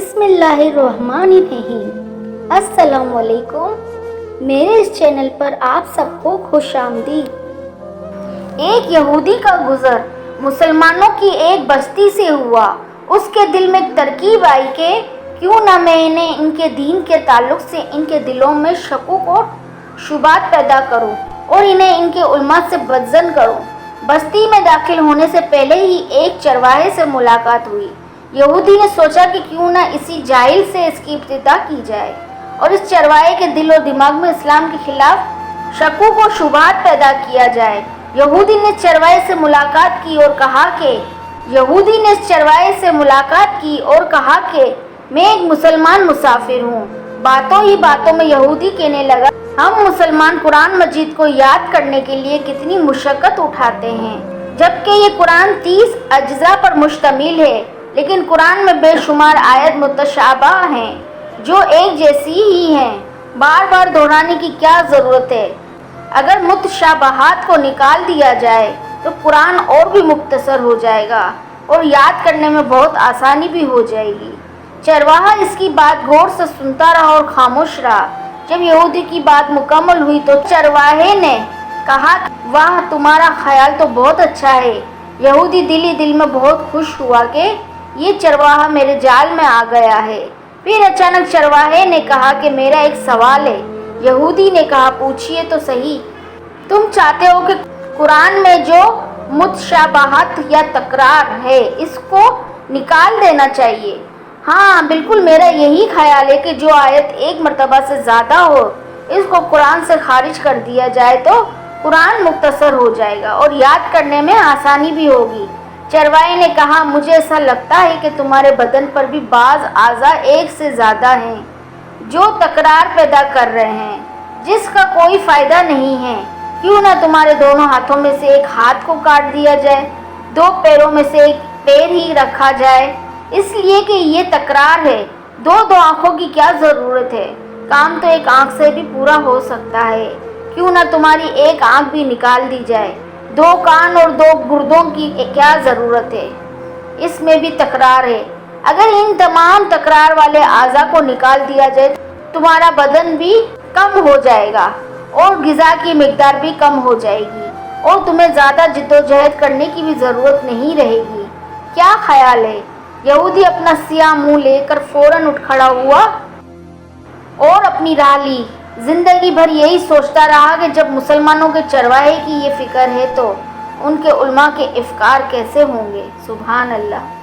بسم اللہ الرحمن الرحیم۔ السلام علیکم، میرے اس چینل پر آپ سب کو خوش آمدید۔ ایک یہودی کا گزر مسلمانوں کی ایک بستی سے ہوا۔ اس کے دل میں ایک ترکیب آئی کہ کیوں نہ میں انہیں ان کے دین کے تعلق سے ان کے دلوں میں شکوک اور شبہات پیدا کروں اور انہیں ان کے علماء سے بدظن کروں۔ بستی میں داخل ہونے سے پہلے ہی ایک چرواہے سے ملاقات ہوئی۔ یہودی نے سوچا کہ کیوں نہ اسی جاہل سے اس کی ابتدا کی جائے اور اس چرواہے کے دل و دماغ میں اسلام کے خلاف شکوک و شبہات پیدا کیا جائے۔ یہودی نے چرواہے سے ملاقات کی اور کہا کہ میں ایک مسلمان مسافر ہوں۔ باتوں ہی باتوں میں یہودی کہنے لگا، ہم مسلمان قرآن مجید کو یاد کرنے کے لیے کتنی مشقت اٹھاتے ہیں، جبکہ یہ قرآن 30 اجزاء پر مشتمل ہے، لیکن قرآن میں بے شمار آیت متشابہ ہیں جو ایک جیسی ہی ہیں۔ بار بار دہرانے کی کیا ضرورت ہے؟ اگر متشابہات کو نکال دیا جائے تو قرآن اور بھی مختصر ہو جائے گا اور یاد کرنے میں بہت آسانی بھی ہو جائے گی۔ چرواہا اس کی بات غور سے سنتا رہا اور خاموش رہا۔ جب یہودی کی بات مکمل ہوئی تو چرواہے نے کہا، واہ، تمہارا خیال تو بہت اچھا ہے۔ یہودی دل ہی دل میں بہت خوش ہوا کہ یہ چرواہا میرے جال میں آ گیا ہے۔ پھر اچانک چرواہے نے کہا کہ میرا ایک سوال ہے۔ یہودی نے کہا، پوچھئے تو صحیح۔ تم چاہتے ہو کہ قرآن میں جو متشابہات یا تکرار ہے اس کو نکال دینا چاہیے؟ ہاں، بالکل، میرا یہی خیال ہے کہ جو آیت ایک مرتبہ سے زیادہ ہو اس کو قرآن سے خارج کر دیا جائے تو قرآن مختصر ہو جائے گا اور یاد کرنے میں آسانی بھی ہوگی۔ چرواہے نے کہا، مجھے ایسا لگتا ہے کہ تمہارے بدن پر بھی بعض اعضاء ایک سے زیادہ ہیں جو تکرار پیدا کر رہے ہیں جس کا کوئی فائدہ نہیں ہے۔ کیوں نہ تمہارے دونوں ہاتھوں میں سے ایک ہاتھ کو کاٹ دیا جائے، دو پیروں میں سے ایک پیر ہی رکھا جائے، اس لیے کہ یہ تکرار ہے۔ دو آنکھوں کی کیا ضرورت ہے؟ کام تو ایک آنکھ سے بھی پورا ہو سکتا ہے۔ کیوں نہ تمہاری ایک آنکھ بھی نکال دی جائے؟ دو کان اور دو گردوں کی کیا ضرورت ہے؟ اس میں بھی تکرار ہے۔ اگر ان تمام تکرار والے اعضاء کو نکال دیا جائے تمہارا بدن بھی کم ہو جائے گا اور غذا کی مقدار بھی کم ہو جائے گی اور تمہیں زیادہ جدوجہد کرنے کی بھی ضرورت نہیں رہے گی۔ کیا خیال ہے؟ یہودی اپنا سیاہ منہ لے کر فوراً اٹھ کھڑا ہوا اور اپنی راہ لی۔ زندگی بھر یہی سوچتا رہا کہ جب مسلمانوں کے چرواہے کی یہ فکر ہے تو ان کے علماء کے افکار کیسے ہوں گے۔ سبحان اللہ۔